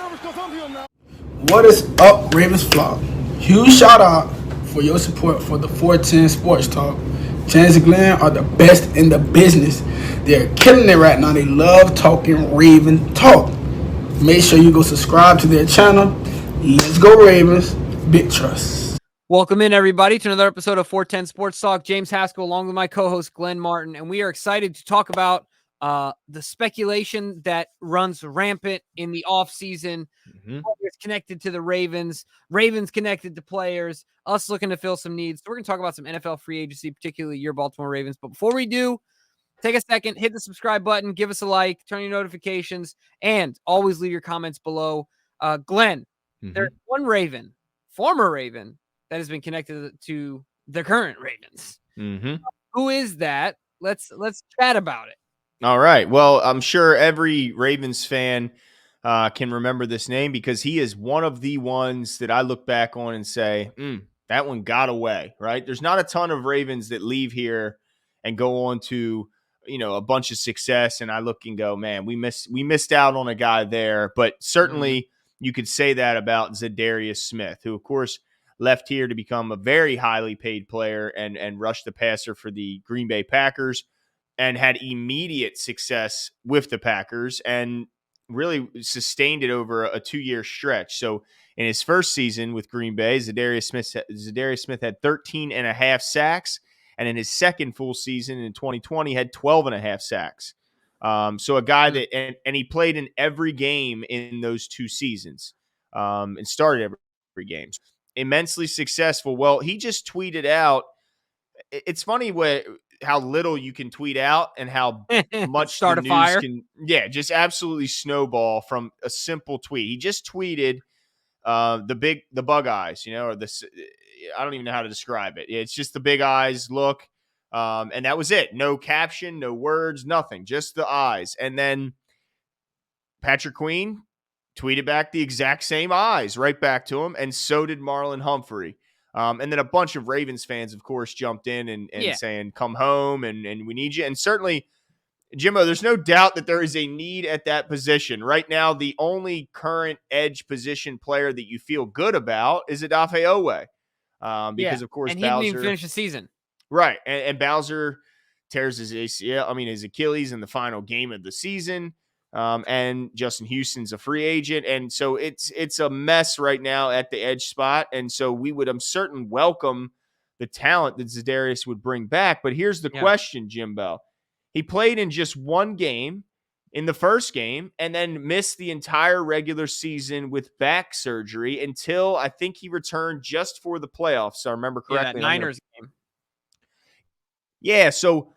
What is up, Ravens Flock? Huge shout out for your support for the 410 Sports Talk. James and Glenn are the best in the business. They're killing it right now. They love talking Raven talk. Make sure you go subscribe to their channel. Let's go Ravens. Big trust. Welcome in, everybody, to another episode of 410 Sports Talk. James Haskell, along with my co-host Glenn Martin, and we are excited to talk about the speculation that runs rampant in the offseason. Players connected to the Ravens, Ravens connected to players, us looking to fill some needs. So we're going to talk about some NFL free agency, particularly your Baltimore Ravens. But before we do, take a second, hit the subscribe button, give us a like, turn your notifications, and always leave your comments below. Glenn, there's one Raven, former Raven, that has been connected to the current Ravens. Who is that? Let's chat about it. All right. Well, I'm sure every Ravens fan can remember this name because he is one of the ones that I look back on and say, that one got away, right? There's not a ton of Ravens that leave here and go on to, a bunch of success. And I look and go, man, we missed out on a guy there. But certainly you could say that about Za'Darius Smith, who, of course, left here to become a very highly paid player and rush the passer for the Green Bay Packers and had immediate success with the Packers and really sustained it over a 2-year stretch. So in his first season with Green Bay, Za'Darius Smith had 13 and a half sacks. And in his second full season in 2020 had 12 and a half sacks. So a guy that, and he played in every game in those 2 seasons and started every game. Immensely successful. Well, he just tweeted out. It's funny how little you can tweet out and how much Start the a news fire. can, just absolutely snowball from a simple tweet. He just tweeted the bug eyes, or this. I don't even know how to describe it. It's just the big eyes look, and that was it. No caption, no words, nothing, just the eyes. And then Patrick Queen tweeted back the exact same eyes right back to him, and so did Marlon Humphrey. And then a bunch of Ravens fans, of course, jumped in and saying, come home and we need you. And certainly, Jimbo, there's no doubt that there is a need at that position. Right now, the only current edge position player that you feel good about is Odafe Owe. Because, of course, and he didn't even finish the season. Right. And Bowser tears his his Achilles in the final game of the season. And Justin Houston's a free agent. And so it's a mess right now at the edge spot. And so we would, I'm certain, welcome the talent that Za'Darius would bring back. But here's the question, Jimbo. He played in just one game in the first game and then missed the entire regular season with back surgery until I think he returned just for the playoffs. So I remember correctly. That Niners game. Yeah. So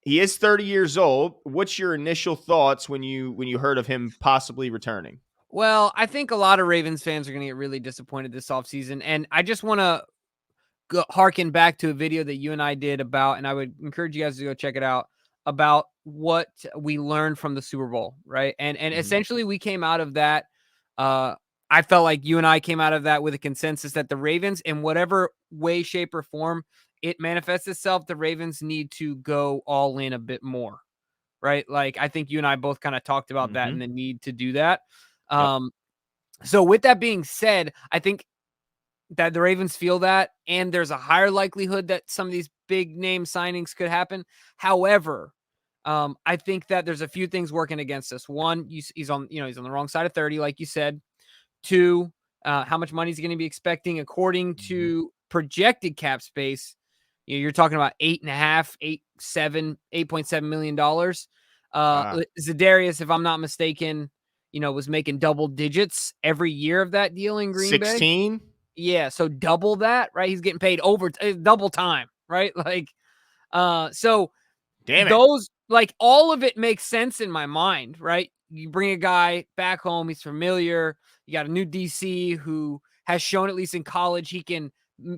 he is 30 years old. What's your initial thoughts when you heard of him possibly returning? Well, I think a lot of Ravens fans are going to get really disappointed this offseason. And I just want to harken back to a video that you and I did about, and I would encourage you guys to go check it out, about what we learned from the Super Bowl, right? And essentially we came out of that. I felt like you and I came out of that with a consensus that the Ravens, in whatever way, shape, or form it manifests itself, the Ravens need to go all in a bit more, right? Like, I think you and I both kind of talked about that and the need to do that. So with that being said, I think that the Ravens feel that, and there's a higher likelihood that some of these big name signings could happen. However, I think that there's a few things working against us. One, he's on the wrong side of 30, like you said. 2, how much money is he going to be expecting according to projected cap space? You're talking about $8.7 million. Za'Darius, if I'm not mistaken, was making double digits every year of that deal in Green Bay. 16? Yeah, so double that, right? He's getting paid over double time, right? Like, so damn it. Those, like, all of it makes sense in my mind, right? You bring a guy back home, he's familiar. You got a new DC who has shown, at least in college, he can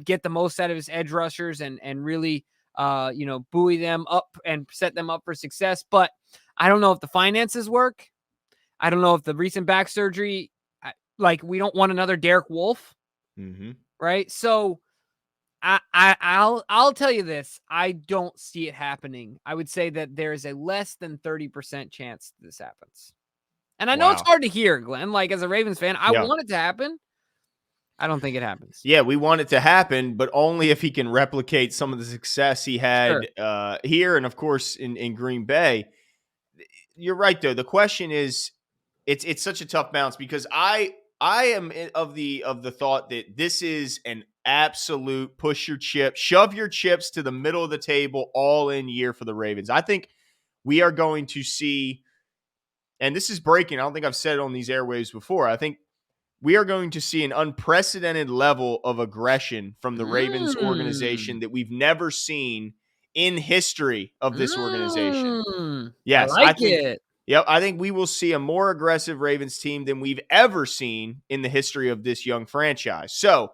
get the most out of his edge rushers and really, buoy them up and set them up for success. But I don't know if the finances work. I don't know if the recent back surgery, we don't want another Derek Wolfe, right? So I'll tell you this. I don't see it happening. I would say that there is a less than 30% chance this happens. And I know it's Wow. hard to hear, Glenn. Like, as a Ravens fan, I Yeah. want it to happen. I don't think it happens. Yeah, we want it to happen, but only if he can replicate some of the success he Sure. had here and, of course, in Green Bay. You're right, though. The question is, it's such a tough balance because I am of the thought that this is an absolute shove your chips to the middle of the table, all in year for the Ravens. I think we are going to see, and this is breaking. I don't think I've said it on these airwaves before. I think we are going to see an unprecedented level of aggression from the Ravens organization that we've never seen in history of this organization. I Yes, I like think. it. Yep, I think we will see a more aggressive Ravens team than we've ever seen in the history of this young franchise. So,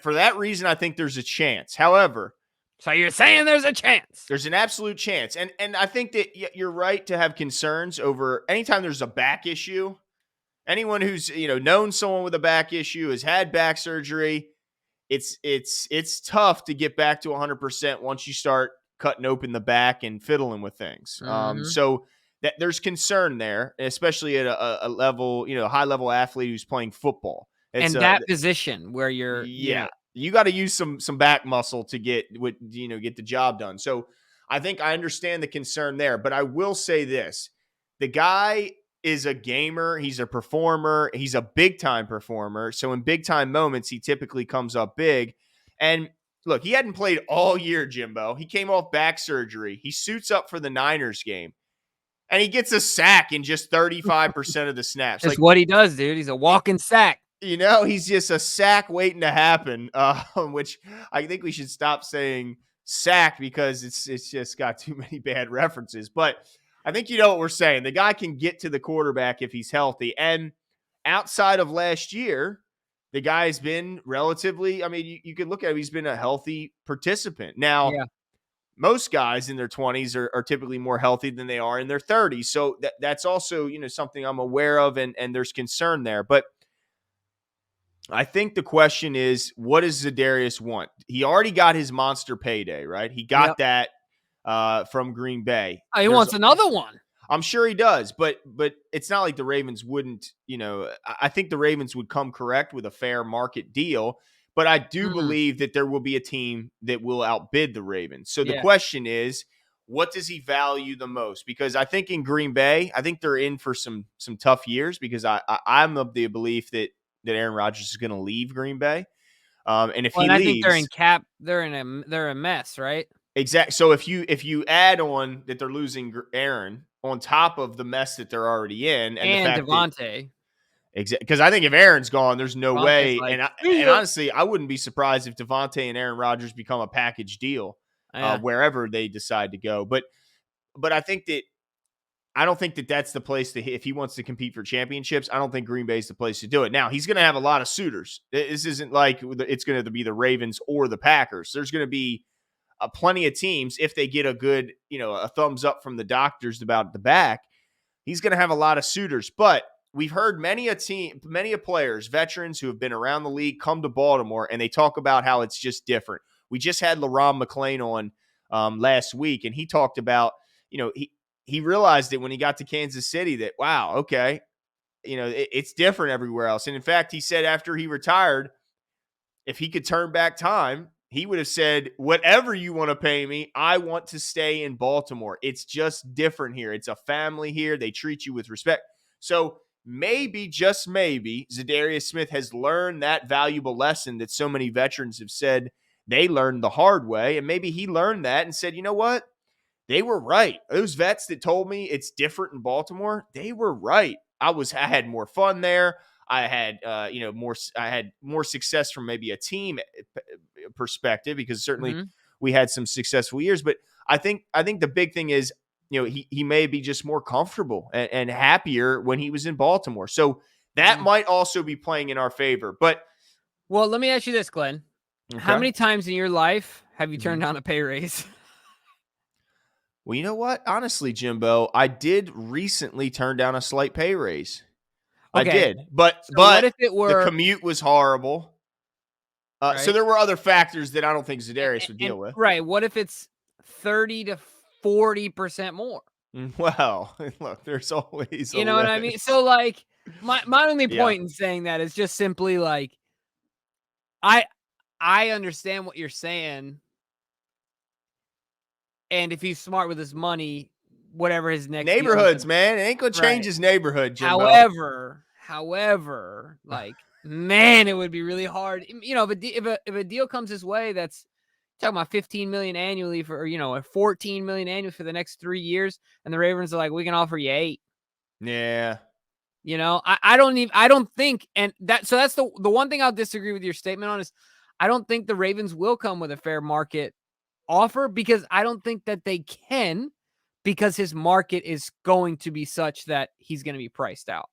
for that reason, I think there's a chance. However, So you're saying there's a chance? there's an absolute chance, and I think that you're right to have concerns over anytime there's a back issue. Anyone who's known someone with a back issue, has had back surgery, it's tough to get back to 100% once you start cutting open the back and fiddling with things. So that there's concern there, especially at a level, a high level athlete who's playing football. It's And that position where you're, you got to use some back muscle to get get the job done. So I think I understand the concern there, but I will say this: the guy is a gamer. He's a performer. He's a big time performer. So in big time moments, he typically comes up big. And look, he hadn't played all year, Jimbo. He came off back surgery. He suits up for the Niners game, and he gets a sack in just 35% of the snaps. That's what he does, dude. He's a walking sack. He's just a sack waiting to happen, which I think we should stop saying sack because it's just got too many bad references. But I think you know what we're saying. The guy can get to the quarterback if he's healthy. And outside of last year, the guy's been relatively, you could look at him, he's been a healthy participant. Now, most guys in their 20s are typically more healthy than they are in their 30s. So that's also, something I'm aware of, and there's concern there. But I think the question is, what does Za'Darius want? He already got his monster payday, right? He got that from Green Bay. Oh, he wants another one. I'm sure he does, but it's not like the Ravens wouldn't, I think the Ravens would come correct with a fair market deal, but I do believe that there will be a team that will outbid the Ravens. So the question is, what does he value the most? Because I think in Green Bay, I think they're in for some tough years because I'm of the belief that Aaron Rodgers is going to leave Green Bay. And if he leaves, I think they're in cap, they're a mess, right? Exactly. So if you add on that they're losing Aaron on top of the mess that they're already in, and the fact Devontae, because I think if Aaron's gone, there's no way. Like, and honestly, I wouldn't be surprised if Devontae and Aaron Rodgers become a package deal wherever they decide to go. But I think that I don't think that that's the place to hit. If he wants to compete for championships, I don't think Green Bay is the place to do it. Now, he's going to have a lot of suitors. This isn't like it's going to be the Ravens or the Packers. There's going to be plenty of teams if they get a good, a thumbs up from the doctors about the back. He's going to have a lot of suitors. But we've heard many players, veterans who have been around the league, come to Baltimore, and they talk about how it's just different. We just had LaRon McClain on last week, and he talked about, he realized it when he got to Kansas City that, wow, okay, it's different everywhere else. And in fact, he said after he retired, if he could turn back time, he would have said, whatever you want to pay me, I want to stay in Baltimore. It's just different here. It's a family here. They treat you with respect. So maybe, just maybe, Za'Darius Smith has learned that valuable lesson that so many veterans have said they learned the hard way. And maybe he learned that and said, you know what? They were right. Those vets that told me it's different in Baltimore, they were right. I had more fun there. I had, I had more success from maybe a team perspective because certainly we had some successful years. But I think the big thing is, he may be just more comfortable and happier when he was in Baltimore. So that might also be playing in our favor. But well, let me ask you this, Glenn. Okay. How many times in your life have you turned down a pay raise? Well, you know what? Honestly, Jimbo, I did recently turn down a slight pay raise. Okay. I did, but what if it were, the commute was horrible. Right? So there were other factors that I don't think Za'Darius would deal with. Right. What if it's 30 to 40% more? Well, look, there's always a You know what I limit. mean? So, like, my only Yeah. point in saying that is just simply like, I I understand what you're saying, and if he's smart with his money, whatever his next deal ends up. Neighborhoods, man. It ain't gonna change Right. his neighborhood, Jimbo. However, like, man, it would be really hard. You know, if a deal comes his way that's talking about 15 million annually for, or, you know, a 14 million annually for the next 3 years, and the Ravens are like, we can offer you 8. Yeah. You know, I don't think, and that's the one thing I'll disagree with your statement on is I don't think the Ravens will come with a fair market offer, because I don't think that they can, because his market is going to be such that he's going to be priced out.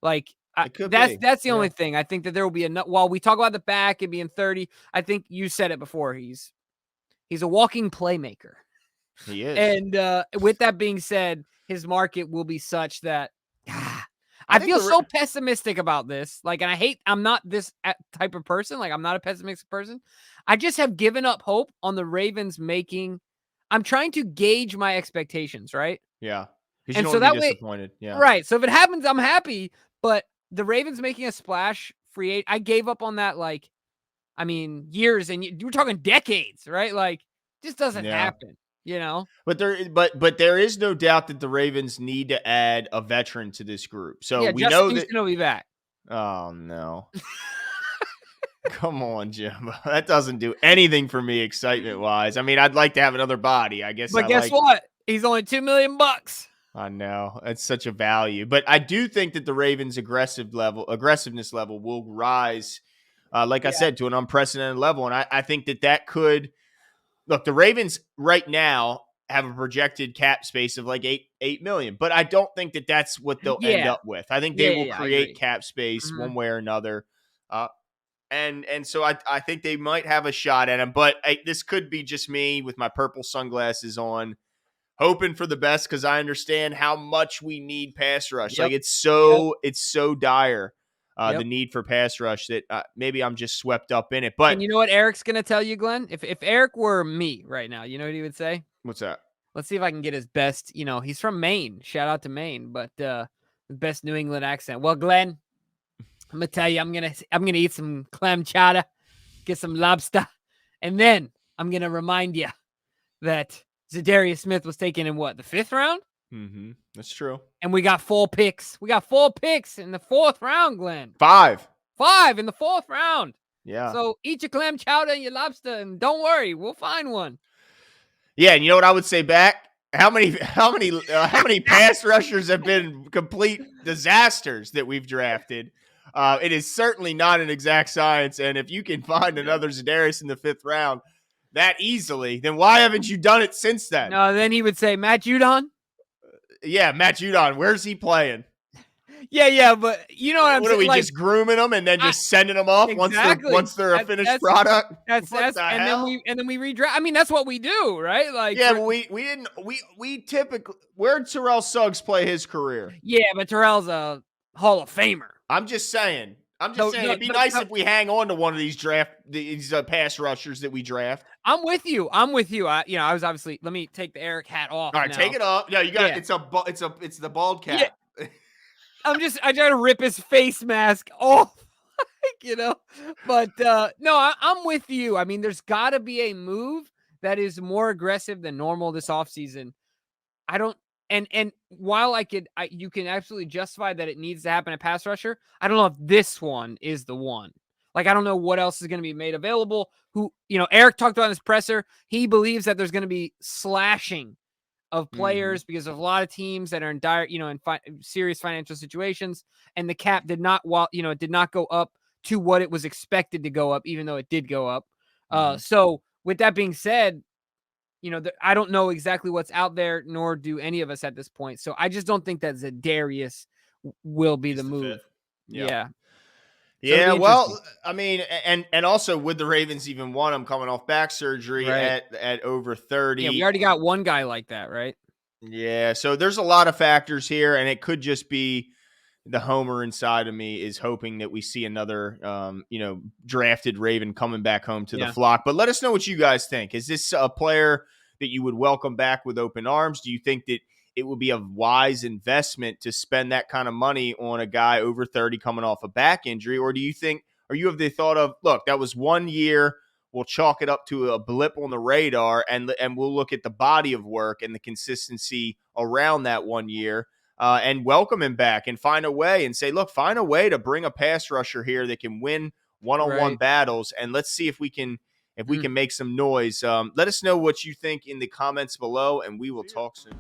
Like, It could be. that's the only Yeah. thing. I think that there will be while we talk about the back and being 30, I think you said it before. He's a walking playmaker. He is. And with that being said, his market will be such that I I think feel so pessimistic about this. Like, and I'm not this type of person. Like, I'm not a pessimistic person. I just have given up hope on the Ravens making. I'm trying to gauge my expectations, right? Yeah. Because you And don't so want to be that way, disappointed. Yeah. right. So if it happens, I'm happy. But the Ravens making a splash free agent, I gave up on that. Like, I mean, years and we're talking decades, right? Like, just doesn't Yeah. happen, you know? But there is no doubt that the Ravens need to add a veteran to this group. So Yeah, we Justin know that. Houston will be back. Oh no. Come on, Jim. That doesn't do anything for me excitement wise. I mean, I'd like to have another body. I guess But guess what? He's only $2 million. I know it's such a value, but I do think that the Ravens' aggressiveness level will rise, like I Yeah. said, to an unprecedented level. And I think that could look. The Ravens right now have a projected cap space of like 8 million, but I don't think that that's what they'll end Yeah. up with. I think they Yeah, will yeah, I create agree. cap space Mhm. one way or another. And so I think they might have a shot at him, but this could be just me with my purple sunglasses on, hoping for the best because I understand how much we need pass rush. Like Yep. it's Yep. so dire, the Yep. need for pass rush that maybe I'm just swept up in it. But And you know what Eric's gonna tell you, Glenn? If Eric were me right now, you know what he would say? what's that? Let's see if I can get his best. You know, he's from Maine. Shout out to Maine, but the best New England accent. Well, Glenn, I'm gonna tell you, I'm gonna eat some clam chowder, get some lobster, and then I'm gonna remind you that Za'Darius Smith was taken in what, the 5th round? Mm-hmm. That's true. And we got 4 picks. We got 4 picks in the 4th round, Glenn. 5. 5 in the 4th round. Yeah. So eat your clam chowder and your lobster, and don't worry, we'll find one. Yeah, and you know what I would say back? How many pass rushers have been complete disasters that we've drafted? It is certainly not an exact science, and if you can find another Za'Darius in the 5th round that easily, then why haven't you done it since then? No, then he would say, Matt Judon? Yeah, Matt Judon, where's he playing? Yeah, but you know what I'm What saying? are we Like, just grooming them and then just sending them off exactly. once they're a finished product? That's What the and hell? then we redraft. I mean, that's what we do, right? Like, Yeah, but we typically, where'd Terrell Suggs play his career? yeah, but Terrell's a Hall of Famer. I'm just saying. No, It'd be nice if we hang on to one of these pass rushers that we draft. I'm with you. I was obviously. Let me take the Eric hat off. All right, now. take it off. No, you got Yeah. it's the bald cap. Yeah. I try to rip his face mask off, you know. But no, I'm with you. I mean, there's got to be a move that is more aggressive than normal this offseason. I don't. And while you can absolutely justify that it needs to happen at pass rusher, I don't know if this one is the one. Like, I don't know what else is going to be made available. Eric talked about in his presser. He believes that there's going to be slashing of players because of a lot of teams that are in dire, in serious financial situations, and the cap did not, it did not go up to what it was expected to go up, even though it did go up. So with that being said, I don't know exactly what's out there, nor do any of us at this point. So I just don't think that Za'Darius will be the move. Yeah. Yeah, well, I mean, and also would the Ravens even want him coming off back surgery Right. at over 30? Yeah, we already got one guy like that, right? Yeah, so there's a lot of factors here, and it could just be the homer inside of me is hoping that we see another, drafted Raven coming back home to the flock. But let us know what you guys think. Is this a player that you would welcome back with open arms? Do you think that it would be a wise investment to spend that kind of money on a guy over 30 coming off a back injury? Or do you think, or you have the thought of, look, that was 1 year, we'll chalk it up to a blip on the radar, and we'll look at the body of work and the consistency around that 1 year, and welcome him back and find a way and say, look, find a way to bring a pass rusher here that can win one-on-one battles, and let's see if we can make some noise. Let us know what you think in the comments below, and we will talk soon.